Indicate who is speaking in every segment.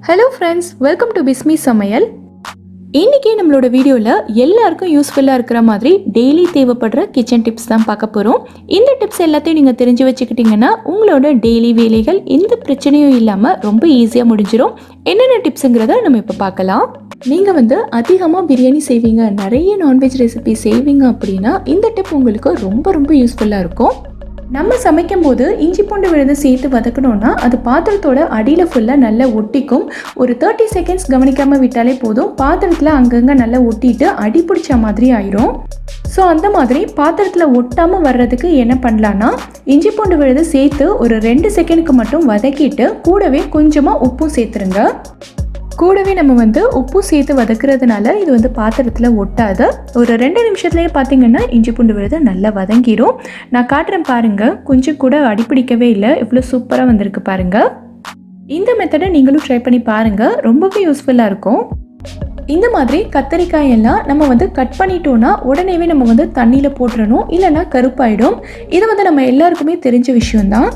Speaker 1: Hello friends, welcome to Bismi சமையல். இன்றைக்கி நம்மளோட வீடியோவில் எல்லாருக்கும் யூஸ்ஃபுல்லாக இருக்கிற மாதிரி டெய்லி தேவைப்படுற கிச்சன் டிப்ஸ் தான் பார்க்க போகிறோம். இந்த டிப்ஸ் எல்லாத்தையும் நீங்கள் தெரிஞ்சு வச்சுக்கிட்டிங்கன்னா உங்களோட டெய்லி வேலைகள் எந்த பிரச்சனையும் இல்லாமல் ரொம்ப ஈஸியாக முடிஞ்சிடும். என்னென்ன டிப்ஸுங்கிறத நம்ம இப்போ பார்க்கலாம். நீங்கள் அதிகமாக பிரியாணி செய்வீங்க, நிறைய நான்வெஜ் ரெசிபி செய்வீங்க அப்படின்னா இந்த டிப் உங்களுக்கு ரொம்ப ரொம்ப யூஸ்ஃபுல்லாக இருக்கும். நம்ம சமைக்கும் போது இஞ்சி பூண்டு விழுது சேர்த்து வதக்கணும்னா அது பாத்திரத்தோட அடியில் ஃபுல்லாக நல்லா ஒட்டிக்கும். ஒரு 30 செகண்ட்ஸ் கவனிக்காமல் விட்டாலே போதும், பாத்திரத்தில் அங்கங்கே நல்லா ஒட்டிட்டு அடி பிடிச்ச மாதிரி ஆயிரும். ஸோ அந்த மாதிரி பாத்திரத்தில் ஒட்டாமல் வர்றதுக்கு என்ன பண்ணலான்னா, இஞ்சி பூண்டு விழுது சேர்த்து ஒரு 2 செகண்டுக்கு மட்டும் வதக்கிட்டு கூடவே கொஞ்சமாக உப்பும் சேர்த்துருங்க. கூடவே நம்ம உப்பு சேர்த்து வதக்குறதுனால இது பாத்திரத்தில் ஒட்டாது. ஒரு 2 நிமிஷத்துலேயே பார்த்தீங்கன்னா இஞ்சி பூண்டு விழுது நல்லா வதங்கிடும். நான் காட்டுறேன் பாருங்கள், கொஞ்சம் கூட அடிப்பிடிக்கவே இல்லை, இவ்வளோ சூப்பராக வந்திருக்கு பாருங்கள். இந்த மெத்தடை நீங்களும் ட்ரை பண்ணி பாருங்கள், ரொம்பவே யூஸ்ஃபுல்லாக இருக்கும். இந்த மாதிரி கத்தரிக்காயெல்லாம் நம்ம கட் பண்ணிட்டோன்னா உடனேவே நம்ம தண்ணியில் போட்டுறணும், இல்லைன்னா கருப்பாயிடும். இது நம்ம எல்லாருக்குமே தெரிஞ்ச விஷயம்தான்.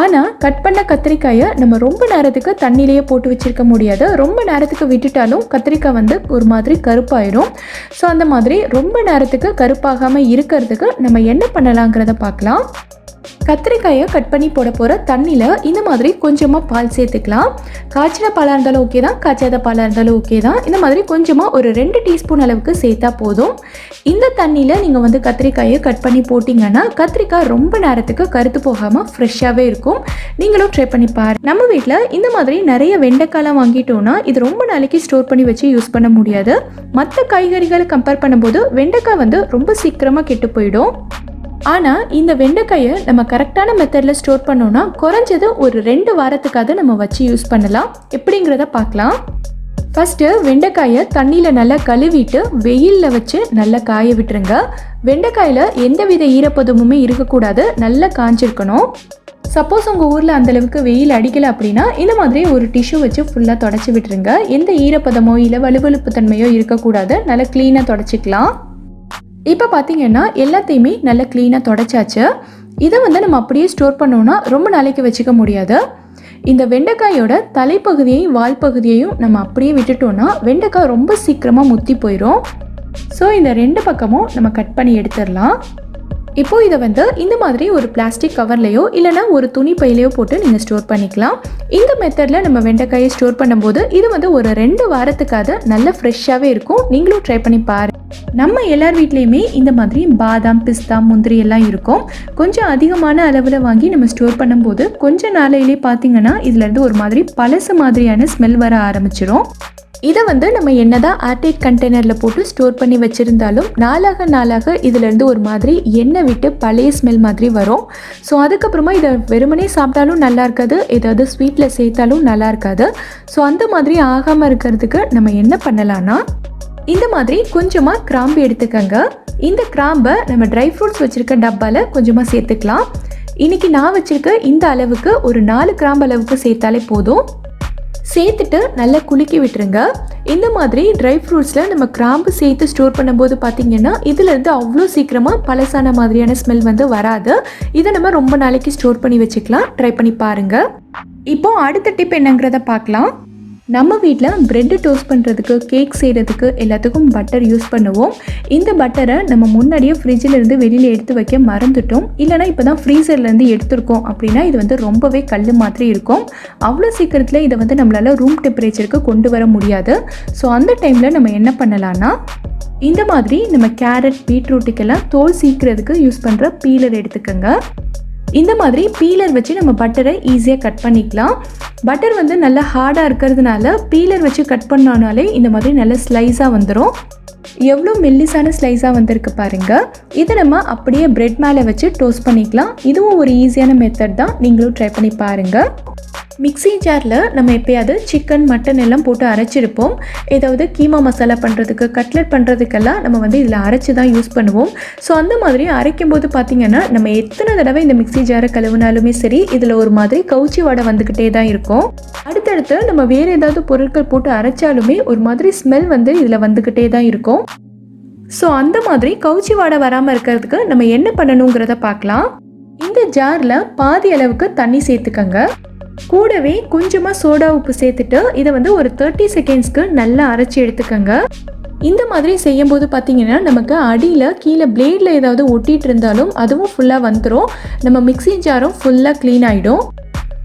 Speaker 1: ஆனால் கட் பண்ண கத்திரிக்காயை நம்ம ரொம்ப நேரத்துக்கு தண்ணியிலேயே போட்டு வச்சுருக்க முடியாது. ரொம்ப நேரத்துக்கு விட்டுட்டாலும் கத்திரிக்காய் ஒரு மாதிரி கருப்பாயிடும். ஸோ அந்த மாதிரி ரொம்ப நேரத்துக்கு கருப்பாகாமல் இருக்கிறதுக்கு நம்ம என்ன பண்ணலாங்கிறத பார்க்கலாம். கத்திரிக்காயை கட் பண்ணி போட போகிற தண்ணியில் இந்த மாதிரி கொஞ்சமாக பால் சேர்த்துக்கலாம். காய்ச்சின பாலாக இருந்தாலும் ஓகே தான், காய்ச்சாத பாலாக இருந்தாலும் ஓகே தான். இந்த மாதிரி கொஞ்சமாக ஒரு 2 டீஸ்பூன் அளவுக்கு சேர்த்தா போதும். இந்த தண்ணியில் நீங்கள் கத்திரிக்காயை கட் பண்ணி போட்டிங்கன்னா கத்திரிக்காய் ரொம்ப நேரத்துக்கு கருத்து போகாமல் ஃப்ரெஷ்ஷாகவே இருக்கும். நீங்களும் ட்ரை பண்ணி பாருங்கள். நம்ம வீட்டில் இந்த மாதிரி நிறைய வெண்டைக்காயெலாம் வாங்கிட்டோன்னா இது ரொம்ப நாளைக்கு ஸ்டோர் பண்ணி வச்சு யூஸ் பண்ண முடியாது. மற்ற காய்கறிகளை கம்பேர் பண்ணும்போது வெண்டைக்காய் ரொம்ப சீக்கிரமாக கெட்டு போயிடும். ஆனால் இந்த வெண்டைக்காயை நம்ம கரெக்டான மெத்தடில் ஸ்டோர் பண்ணோன்னா குறைஞ்சது ஒரு 2 வாரத்துக்காவது நம்ம வச்சு யூஸ் பண்ணலாம். எப்படிங்கிறத பார்க்கலாம். ஃபஸ்ட்டு வெண்டைக்காயை தண்ணியில் நல்லா கழுவிட்டு வெயிலில் வச்சு நல்லா காய விட்டுருங்க. வெண்டைக்காயில் எந்தவித ஈரப்பதமுமே இருக்கக்கூடாது, நல்லா காஞ்சிருக்கணும். சப்போஸ் உங்கள் ஊரில் அந்தளவுக்கு வெயில் அடிக்கலை அப்படின்னா இந்த மாதிரி ஒரு டிஷ்யூ வச்சு ஃபுல்லாக தொடச்சி விட்டுருங்க. எந்த ஈரப்பதமோ இல்லை வலுவலுப்பு தன்மையோ இருக்கக்கூடாது, நல்லா க்ளீனாக தொடச்சிக்கலாம். இப்போ பார்த்தீங்கன்னா எல்லாத்தையுமே நல்லா க்ளீனாக தொடச்சாச்சு. இதை நம்ம அப்படியே ஸ்டோர் பண்ணோன்னா ரொம்ப நாளைக்கு வச்சுக்க முடியாது. இந்த வெண்டைக்காயோட தலைப்பகுதியையும் வால் பகுதியையும் நம்ம அப்படியே விட்டுட்டோன்னா வெண்டைக்காய் ரொம்ப சீக்கிரமாக முத்தி போயிடும். ஸோ இந்த 2 பக்கமும் நம்ம கட் பண்ணி எடுத்துடலாம். இப்போது இதை இந்த மாதிரி ஒரு பிளாஸ்டிக் கவர்லையோ இல்லைனா ஒரு துணி பையிலையோ போட்டு நீங்கள் ஸ்டோர் பண்ணிக்கலாம். இந்த மெத்தடில் நம்ம வெண்டைக்காயை ஸ்டோர் பண்ணும்போது இது ஒரு 2 வாரத்துக்காக நல்ல ஃப்ரெஷ்ஷாகவே இருக்கும். நீங்களும் ட்ரை பண்ணி பாருங்கள். நம்ம எல்லார் வீட்லேயுமே இந்த மாதிரி பாதாம், பிஸ்தா, முந்திரி எல்லாம் இருக்கும். கொஞ்சம் அதிகமான அளவில் வாங்கி நம்ம ஸ்டோர் பண்ணும்போது கொஞ்சம் நாளையிலே பார்த்தீங்கன்னா இதுலேருந்து ஒரு மாதிரி பழசு மாதிரியான ஸ்மெல் வர ஆரம்பிச்சிடும். இதை நம்ம என்னதான் ஏர்டைட் கண்டெய்னரில் போட்டு ஸ்டோர் பண்ணி வச்சுருந்தாலும் நாளாக இதிலேருந்து ஒரு மாதிரி எண்ணெய் விட்டு பழைய ஸ்மெல் மாதிரி வரும். ஸோ அதுக்கப்புறமா இதை வெறுமனே சாப்பிட்டாலும் நல்லா இருக்காது, ஏதாவது ஸ்வீட்டில் சேர்த்தாலும் நல்லா இருக்காது. ஸோ அந்த மாதிரி ஆகாமல் இருக்கிறதுக்கு நம்ம என்ன பண்ணலான்னா, இந்த மாதிரி கொஞ்சமாக கிராம்பு எடுத்துக்கங்க. இந்த கிராம்பை நம்ம ட்ரை ஃப்ரூட்ஸ் வச்சுருக்க டப்பாவில் கொஞ்சமாக சேர்த்துக்கலாம். இன்றைக்கி நான் வச்சுருக்க இந்த அளவுக்கு ஒரு 4 கிராம்பு அளவுக்கு சேர்த்தாலே போதும். சேர்த்துட்டு நல்லா குலுக்கி விட்டுருங்க. இந்த மாதிரி ட்ரை ஃப்ரூட்ஸில் நம்ம கிராம்பு சேர்த்து ஸ்டோர் பண்ணும்போது பார்த்திங்கன்னா இதிலேருந்து அவ்வளோ சீக்கிரமாக பழசான மாதிரியான ஸ்மெல் வராது. இதை நம்ம ரொம்ப நாளைக்கு ஸ்டோர் பண்ணி வச்சுக்கலாம். ட்ரை பண்ணி பாருங்கள். இப்போது அடுத்த டிப் என்னங்கிறத பார்க்கலாம். நம்ம வீட்டில் ப்ரெட்டு டோஸ்ட் பண்ணுறதுக்கு, கேக் செய்கிறதுக்கு எல்லாத்துக்கும் பட்டர் யூஸ் பண்ணுவோம். இந்த பட்டரை நம்ம முன்னாடியே ஃப்ரிட்ஜிலேருந்து வெளியில் எடுத்து வைக்க மறந்துட்டோம், இல்லைனா இப்போ தான் ஃப்ரீசர்லேருந்து எடுத்துருக்கோம் அப்படின்னா இது ரொம்பவே கல் மாதிரி இருக்கும். அவ்வளோ சீக்கிரத்தில் இதை நம்மளால் ரூம் டெம்பரேச்சருக்கு கொண்டு வர முடியாது. ஸோ அந்த டைமில் நம்ம என்ன பண்ணலான்னா, இந்த மாதிரி நம்ம கேரட், பீட்ரூட்டுக்கெல்லாம் தோல் சீக்கிறதுக்கு யூஸ் பண்ணுற பீலர் எடுத்துக்கோங்க. இந்த மாதிரி பீலர் வச்சு நம்ம பட்டரை ஈஸியாக கட் பண்ணிக்கலாம். பட்டர் நல்லா ஹார்டாக இருக்கிறதுனால பீலர் வச்சு கட் பண்ணாலே இந்த மாதிரி நல்ல ஸ்லைஸாக வந்துடும். எவ்வளோ மெல்லிசான ஸ்லைஸாக வந்திருக்கு பாருங்கள். இதை நம்ம அப்படியே பிரெட் மேலே வச்சு டோஸ்ட் பண்ணிக்கலாம். இதுவும் ஒரு ஈஸியான மெத்தட் தான், நீங்களும் ட்ரை பண்ணி பாருங்கள். மிக்ஸி ஜாரில் நம்ம எப்போயாவது சிக்கன், மட்டன் எல்லாம் போட்டு அரைச்சிருப்போம். ஏதாவது கீமா மசாலா பண்ணுறதுக்கு, கட்லெட் பண்ணுறதுக்கெல்லாம் நம்ம இதில் அரைச்சி தான் யூஸ் பண்ணுவோம். ஸோ அந்த மாதிரி அரைக்கும் போது பார்த்திங்கன்னா நம்ம எத்தனை தடவை இந்த மிக்ஸி ஜாரை கழுவினாலுமே சரி இதில் ஒரு மாதிரி கவுச்சி வாடை வந்துக்கிட்டே தான் இருக்கும். அடுத்தடுத்து நம்ம வேறு ஏதாவது பொருட்கள் போட்டு அரைச்சாலுமே ஒரு மாதிரி ஸ்மெல் இதில் வந்துக்கிட்டே தான் இருக்கும். ஸோ அந்த மாதிரி கவுச்சி வாடை வராமல் இருக்கிறதுக்கு நம்ம என்ன பண்ணணுங்கிறத பார்க்கலாம். இந்த ஜாரில் பாதி அளவுக்கு தண்ணி சேர்த்துக்கங்க. கூடவே கொஞ்சமாக சோடா உப்பு சேர்த்துட்டு இதை வந்து ஒரு 30 செகண்ட்ஸ்க்கு நல்லா அரைச்சி எடுத்துக்கோங்க. இந்த மாதிரி செய்யும்போது பார்த்தீங்கன்னா நமக்கு அடியில் கீழே பிளேடில் ஏதாவது ஒட்டிகிட்டு இருந்தாலும் அதுவும் ஃபுல்லாக வந்துடும். நம்ம மிக்ஸி ஜாரும் ஃபுல்லாக க்ளீன் ஆகிடும்.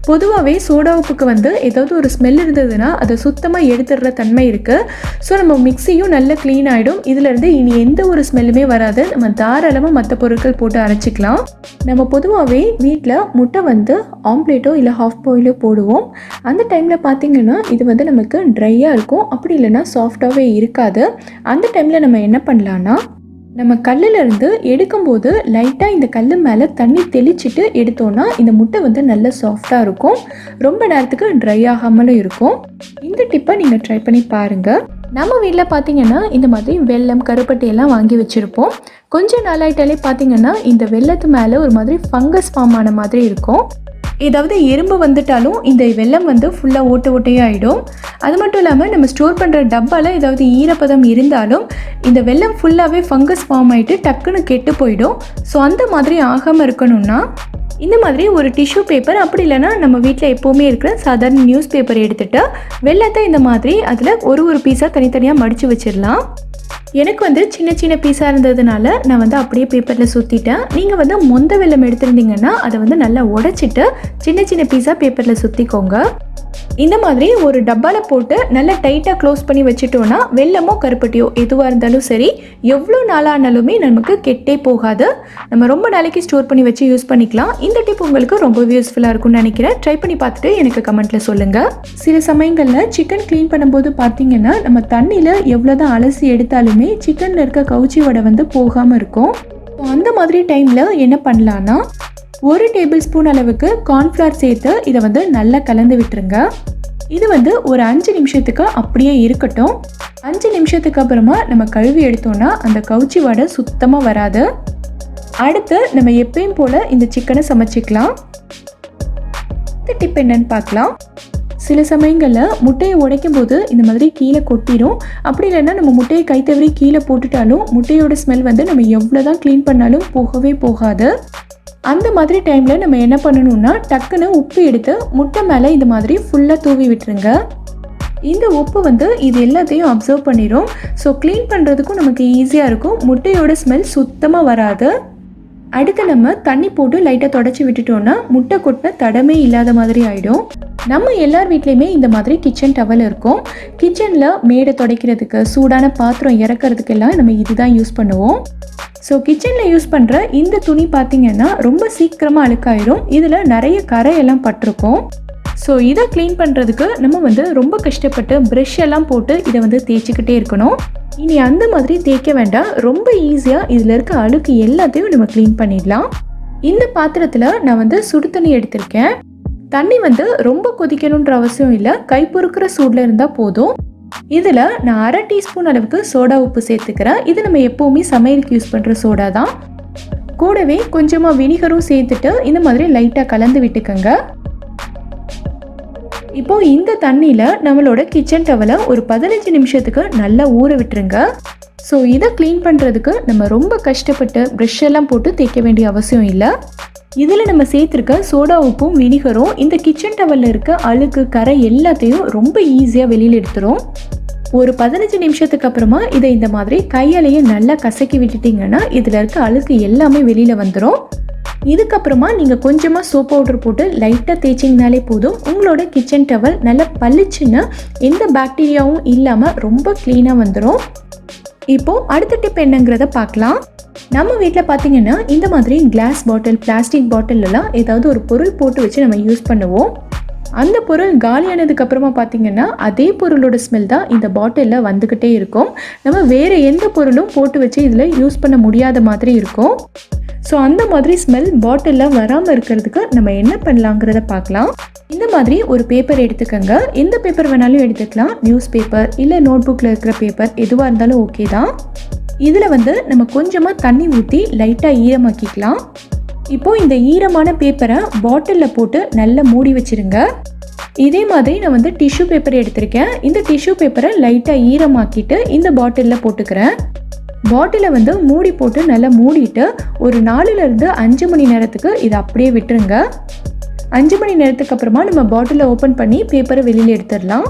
Speaker 1: பொதுவாகவே சோடா உப்புக்கு வந்து ஏதாவது ஒரு ஸ்மெல் இருந்ததுன்னா அதை சுத்தமாக எடுத்துடுற தன்மை இருக்குது. ஸோ நம்ம மிக்ஸியும் நல்லா க்ளீன் ஆகிடும். இதிலேருந்து இனி எந்த ஒரு ஸ்மெல்லுமே வராது. நம்ம தாராளமாக மற்ற பொருட்கள் போட்டு அரைச்சிக்கலாம். நம்ம பொதுவாகவே வீட்டில் முட்டை வந்து ஆம்லேட்டோ இல்லை ஹாஃப் பாயிலோ போடுவோம். அந்த டைமில் பார்த்திங்கன்னா இது வந்து நமக்கு ட்ரையாக இருக்கும், அப்படி இல்லைன்னா சாஃப்டாகவே இருக்காது. அந்த டைமில் நம்ம என்ன பண்ணலான்னா, நம்ம கல்லிலிருந்து எடுக்கும்போது லைட்டாக இந்த கல் மேலே தண்ணி தெளிச்சிட்டு எடுத்தோன்னா இந்த முட்டை வந்து நல்ல சாஃப்டாக இருக்கும், ரொம்ப நேரத்துக்கு ட்ரை ஆகாமலும் இருக்கும். இந்த டிப்பை நீங்கள் ட்ரை பண்ணி பாருங்கள். நம்ம வீட்டில் பார்த்தீங்கன்னா இந்த மாதிரி வெல்லம் கருப்பட்டி எல்லாம் வாங்கி வச்சுருப்போம். கொஞ்சம் நாளாயிட்டாலே பார்த்தீங்கன்னா இந்த வெல்லத்து மேலே ஒரு மாதிரி ஃபங்கஸ் ஃபார்ம் ஆன மாதிரி இருக்கும். ஏதாவது எறும்பு வந்துட்டாலும் இந்த வெல்லம் வந்து ஃபுல்லாக ஓட்டையாகிடும். அது மட்டும் இல்லாமல் நம்ம ஸ்டோர் பண்ணுற டப்பாவில் ஏதாவது ஈரப்பதம் இருந்தாலும் இந்த வெல்லம் ஃபுல்லாகவே ஃபங்கஸ் ஃபார்ம் ஆகிட்டு டக்குன்னு கெட்டு போயிடும். ஸோ அந்த மாதிரி ஆகாமல் இருக்கணும்னா இந்த மாதிரி ஒரு டிஷ்யூ பேப்பர், அப்படி இல்லைன்னா நம்ம வீட்டில் எப்போவுமே இருக்கிற சாதாரண நியூஸ் பேப்பர் எடுத்துகிட்டு வெல்லத்தை இந்த மாதிரி அதில் ஒரு பீஸாக தனித்தனியாக மடித்து வச்சிடலாம். எனக்கு வந்து சின்ன சின்ன பீஸாக இருந்ததுனால நான் வந்து அப்படியே பேப்பரில் சுற்றிட்டேன். நீங்கள் வந்து மொந்த வெல்லம் எடுத்துருந்தீங்கன்னா அதை வந்து நல்லா உடைச்சிட்டு சின்ன சின்ன பீஸாக பேப்பரில் சுற்றிக்கோங்க. இந்த மாதிரி ஒரு டப்பாவில் போட்டு நல்லா டைட்டாக க்ளோஸ் பண்ணி வச்சுட்டோன்னா வெல்லமோ கருப்பட்டியோ எதுவாக இருந்தாலும் சரி எவ்வளோ நாளானாலுமே நமக்கு கெட்டே போகாது. நம்ம ரொம்ப நாளைக்கு ஸ்டோர் பண்ணி வச்சு யூஸ் பண்ணிக்கலாம். இந்த டிப் உங்களுக்கு ரொம்பவே யூஸ்ஃபுல்லாக இருக்கும்னு நினைக்கிறேன். ட்ரை பண்ணி பார்த்துட்டு எனக்கு கமெண்ட்டில் சொல்லுங்கள். சில சமயங்களில் சிக்கன் க்ளீன் பண்ணும்போது பார்த்தீங்கன்னா நம்ம தண்ணியில் எவ்வளோதான் அலசி எடுத்தாலுமே சிக்கனில் இருக்க கவுச்சி வடை வந்து போகாமல் இருக்கும். அந்த மாதிரி டைமில் என்ன பண்ணலான்னா, 1 டேபிள் ஸ்பூன் அளவுக்கு கார்ன்ஃப்ளவர் சேர்த்து இதை வந்து நல்லா கலந்து விட்டுருங்க. இது வந்து ஒரு 5 நிமிஷத்துக்கு அப்படியே இருக்கட்டும். 5 நிமிஷத்துக்கு அப்புறமா நம்ம கழுவி எடுத்தோம்னா அந்த கவுச்சி வடை சுத்தமாக வராது. அடுத்து நம்ம எப்பயும் போல் இந்த சிக்கனை சமைச்சிக்கலாம். இந்த டிப் என்னன்னு பார்க்கலாம். சில சமயங்களில் முட்டையை உடைக்கும் போது இந்த மாதிரி கீழே கொட்டிடும். அப்படி இல்லைன்னா நம்ம முட்டையை கை தவறி கீழே போட்டுட்டாலும் முட்டையோட ஸ்மெல் வந்து நம்ம எவ்வளோ தான் க்ளீன் பண்ணாலும் போகவே போகாது. அந்த மாதிரி டைமில் நம்ம என்ன பண்ணணும்னா, டக்குன்னு உப்பு எடுத்து முட்டை மேலே இந்த மாதிரி ஃபுல்லாக தூவி விட்டுருங்க. இந்த உப்பு வந்து இது எல்லாத்தையும் அப்சர்வ் பண்ணிடும். ஸோ க்ளீன் பண்ணுறதுக்கும் நமக்கு ஈஸியாக இருக்கும். முட்டையோட ஸ்மெல் சுத்தமாக வராது. அடுத்து நம்ம தண்ணி போட்டு லைட்டாக தொடச்சி விட்டுட்டோன்னா முட்டை கொட்டின தடமே இல்லாத மாதிரி ஆகிடும். நம்ம எல்லார் வீட்லேயுமே இந்த மாதிரி கிச்சன் டவல் இருக்கும். கிச்சனில் மேடை துடைக்கிறதுக்கு, சூடான பாத்திரம் இறக்கிறதுக்கெல்லாம் நம்ம இதுதான் யூஸ் பண்ணுவோம். ஸோ கிச்சனில் யூஸ் பண்ணுற இந்த துணி பார்த்திங்கன்னா ரொம்ப சீக்கிரமாக அழுக்காயிரும். இதில் நிறைய கரையெல்லாம் பட்டிருக்கும். ஸோ இதை க்ளீன் பண்ணுறதுக்கு நம்ம வந்து ரொம்ப கஷ்டப்பட்டு ப்ரஷ் எல்லாம் போட்டு இதை வந்து தேய்ச்சிக்கிட்டே இருக்கணும். இனி அந்த மாதிரி தேய்க்க வேண்டாம். ரொம்ப ஈஸியாக இதில் இருக்க அழுக்கு எல்லாத்தையும் நம்ம க்ளீன் பண்ணிடலாம். இந்த பாத்திரத்தில் நான் வந்து சுடு தண்ணி எடுத்திருக்கேன். தண்ணி வந்து ரொம்ப கொதிக்கணுன்ற அவசியம் இல்லை, கை பொறுக்கிற சூடில் இருந்தால் போதும். இதில் நான் 1/2 டீஸ்பூன் அளவுக்கு சோடா உப்பு சேர்த்துக்கிறேன். இது நம்ம எப்போவுமே சமையலுக்கு யூஸ் பண்ணுற சோடா தான். கூடவே கொஞ்சமாக வினிகரும் சேர்த்துட்டு இந்த மாதிரி லைட்டாக கலந்து விட்டுக்கோங்க. இப்போது இந்த தண்ணியில் நம்மளோட கிச்சன் டவலை ஒரு 15 நிமிஷத்துக்கு நல்லா ஊற விட்டுருங்க. ஸோ இதை க்ளீன் பண்ணுறதுக்கு நம்ம ரொம்ப கஷ்டப்பட்டு ப்ரஷ் எல்லாம் போட்டு தேய்க்க வேண்டிய அவசியம் இல்லை. இதில் நம்ம சேர்த்துருக்க சோடா உப்பும் வினிகரும் இந்த கிச்சன் டவலில் இருக்க அழுக்கு கரை எல்லாத்தையும் ரொம்ப ஈஸியாக வெளியில் எடுத்துரும். ஒரு 15 நிமிஷத்துக்கு அப்புறமா இதை இந்த மாதிரி கையாலேயே நல்லா கசக்கி விட்டுட்டிங்கன்னா இதில் இருக்க அழுக்கு எல்லாமே வெளியில் வந்துடும். இதுக்கப்புறமா நீங்கள் கொஞ்சமாக சோப் பவுடர் போட்டு லைட்டாக தேய்ச்சிங்கனாலே போதும். உங்களோட கிச்சன் டவல் நல்லா பளிச்சுன்னு எந்த பாக்டீரியாவும் இல்லாமல் ரொம்ப க்ளீனாக வந்துடும். இப்போது அடுத்த டிப் என்னங்கிறத பார்க்கலாம். நம்ம வீட்டில் பார்த்தீங்கன்னா இந்த மாதிரி கிளாஸ் பாட்டில், பிளாஸ்டிக் பாட்டிலெலாம் ஏதாவது ஒரு பொருள் போட்டு வச்சு நம்ம யூஸ் பண்ணுவோம். அந்த பொருள் காலியானதுக்கு அப்புறமா பார்த்தீங்கன்னா அதே பொருளோட ஸ்மெல் தான் இந்த பாட்டிலில் வந்துக்கிட்டே இருக்கும். நம்ம வேறு எந்த பொருளும் போட்டு வச்சு இதில் யூஸ் பண்ண முடியாத மாதிரி இருக்கும். ஸோ அந்த மாதிரி ஸ்மெல் பாட்டிலில் வராமல் இருக்கிறதுக்கு நம்ம என்ன பண்ணலாங்கிறத பார்க்கலாம். இந்த மாதிரி ஒரு பேப்பர் எடுத்துக்கோங்க. எந்த பேப்பர் வேணாலும் எடுத்துக்கலாம். நியூஸ் பேப்பர் இல்லை நோட் புக்கில் இருக்கிற பேப்பர் எதுவாக இருந்தாலும் ஓகே தான். இதில் வந்து நம்ம கொஞ்சமாக தண்ணி ஊற்றி லைட்டாக ஈரமாக்கிக்கலாம். இப்போது இந்த ஈரமான பேப்பரை பாட்டிலில் போட்டு நல்லா மூடி வச்சுருங்க. இதே மாதிரி நான் வந்து டிஷ்யூ பேப்பர் எடுத்திருக்கேன். இந்த டிஷ்யூ பேப்பரை லைட்டாக ஈரமாக்கிட்டு இந்த பாட்டிலில் போட்டுக்கிறேன். பாட்டிலை வந்து மூடி போட்டு நல்லா மூடிட்டு ஒரு 4லேருந்து 5 மணி நேரத்துக்கு இதை அப்படியே விட்டுருங்க. 5 மணி நேரத்துக்கு அப்புறமா நம்ம பாட்டிலை ஓப்பன் பண்ணி பேப்பரை வெளியில் எடுத்துடலாம்.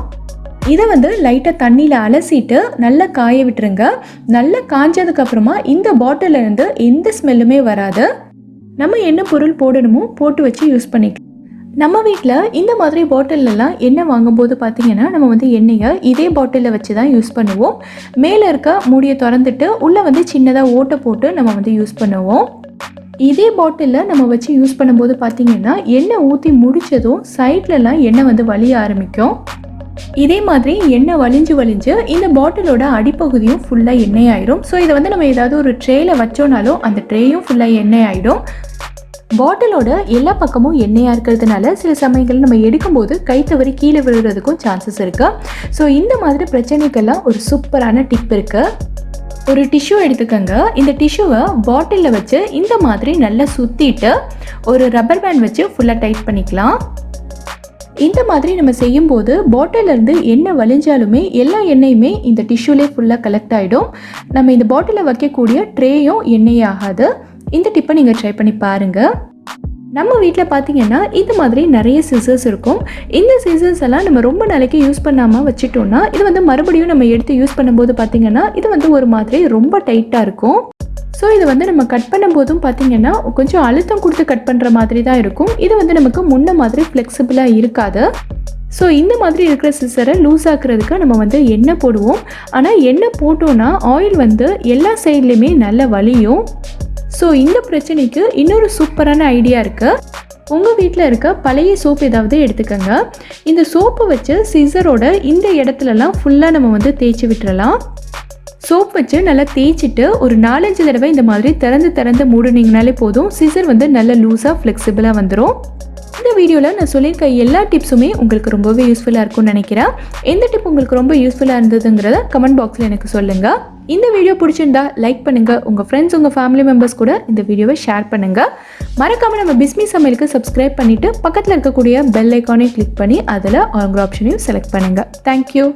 Speaker 1: இதை வந்து லைட்டாக தண்ணியில் அலசிட்டு நல்லா காய விட்டுருங்க. நல்லா காஞ்சதுக்கப்புறமா இந்த பாட்டிலில் இருந்து எந்த ஸ்மெல்லுமே வராது. நம்ம என்ன பொருள் போடணுமோ போட்டு வச்சு யூஸ் பண்ணிக்கலாம். நம்ம வீட்டில் இந்த மாதிரி பாட்டிலெலாம் எண்ணெய் வாங்கும்போது பார்த்திங்கன்னா நம்ம வந்து எண்ணெயை இதே பாட்டிலில் வச்சு தான் யூஸ் பண்ணுவோம். மேலே இருக்க மூடியை திறந்துட்டு உள்ளே வந்து சின்னதாக ஓட்டை போட்டு நம்ம வந்து யூஸ் பண்ணுவோம். இதே பாட்டிலில் நம்ம வச்சு யூஸ் பண்ணும்போது பார்த்திங்கன்னா எண்ணெய் ஊற்றி முடித்ததும் சைட்லலாம் எண்ணெய் வந்து வலிய ஆரம்பிக்கும். இதே மாதிரி எண்ணெய் வலிஞ்சு இந்த பாட்டிலோட அடிப்பகுதியும் ஃபுல்லாக எண்ணெய் ஆயிடும். ஸோ இதை வந்து நம்ம ஏதாவது ஒரு ட்ரேயில் வச்சோனாலும் அந்த ட்ரேயும் ஃபுல்லாக எண்ணெய் ஆகிடும். பாட்டிலோட எல்லா பக்கமும் எண்ணெயாக இருக்கிறதுனால சில சமயங்கள் நம்ம எடுக்கும்போது கை தவறி கீழே விழுறதுக்கும் சான்சஸ் இருக்குது. ஸோ இந்த மாதிரி பிரச்சனைக்கெல்லாம் ஒரு சூப்பரான டிப் இருக்குது. ஒரு டிஷ்யூ எடுத்துக்கோங்க. இந்த டிஷ்யூவை பாட்டிலில் வச்சு இந்த மாதிரி நல்லா சுற்றிட்டு ஒரு ரப்பர் பேண்ட் வச்சு ஃபுல்லாக டைட் பண்ணிக்கலாம். இந்த மாதிரி நம்ம செய்யும்போது பாட்டிலேருந்து எண்ணெய் வலிஞ்சாலுமே எல்லா எண்ணெயுமே இந்த டிஷ்யூலே ஃபுல்லாக கலெக்ட் ஆகிடும். நம்ம இந்த பாட்டிலில் வைக்கக்கூடிய ட்ரேயும் எண்ணெய் ஆகாது. இந்த டிப்பை நீங்கள் ட்ரை பண்ணி பாருங்கள். நம்ம வீட்டில் பார்த்தீங்கன்னா இந்த மாதிரி நிறைய சிசர்ஸ் இருக்கும். இந்த சிசர்ஸ் எல்லாம் நம்ம ரொம்ப நாளைக்கு யூஸ் பண்ணாமல் வச்சுட்டோம்னா இது வந்து மறுபடியும் நம்ம எடுத்து யூஸ் பண்ணும்போது பார்த்திங்கன்னா இது வந்து ஒரு மாதிரி ரொம்ப டைட்டாக இருக்கும். ஸோ இதை வந்து நம்ம கட் பண்ணும்போதும் பார்த்திங்கன்னா கொஞ்சம் அழுத்தம் கொடுத்து கட் பண்ணுற மாதிரி தான் இருக்கும். இது வந்து நமக்கு முன்ன மாதிரி ஃப்ளெக்சிபிளாக இருக்காது. ஸோ இந்த மாதிரி இருக்கிற சிசரை லூஸ் ஆக்குறதுக்கு நம்ம வந்து எண்ணெய் போடுவோம். ஆனால் எண்ணெய் போட்டோன்னா ஆயில் வந்து எல்லா சைட்லேயுமே நல்ல வலியும். ஸோ இந்த பிரச்சனைக்கு இன்னொரு சூப்பரான ஐடியா இருக்குது. உங்கள் வீட்டில் இருக்க பழைய சோப் ஏதாவது எடுத்துக்கோங்க. இந்த சோப்பை வச்சு சிசரோட இந்த இடத்துலலாம் ஃபுல்லாக நம்ம வந்து தேய்ச்சி விட்டுறலாம். சோப் வச்சு நல்லா தேய்ச்சிட்டு ஒரு 4-5 தடவை இந்த மாதிரி திறந்து மூடினீங்கனாலே போதும். சிசர் வந்து நல்ல லூஸாக ஃப்ளெக்சிபிளாக வந்துடும். இந்த வீடியோவில் நான் சொல்லியிருக்க எல்லா டிப்ஸுமே உங்களுக்கு ரொம்பவே யூஸ்ஃபுல்லாக இருக்கும்னு நினைக்கிறேன். எந்த டிப் உங்களுக்கு ரொம்ப யூஸ்ஃபுல்லாக இருந்ததுங்கிறத கமெண்ட் பாக்ஸில் எனக்கு சொல்லுங்கள். இந்த வீடியோ பிடிச்சிருந்தா லைக் பண்ணுங்கள். உங்கள் ஃப்ரெண்ட்ஸ் உங்கள் ஃபேமிலி மெம்பர்ஸ் கூட இந்த வீடியோவை ஷேர் பண்ணுங்கள். மறக்காமல் நம்ம பிஸ்மி சமையலுக்கு சப்ஸ்கிரைப் பண்ணிவிட்டு பக்கத்தில் இருக்கக்கூடிய பெல் ஐக்கானை கிளிக் பண்ணி அதில் ஆங்கிற ஆப்ஷனையும் செலக்ட் பண்ணுங்கள். தேங்க்யூ.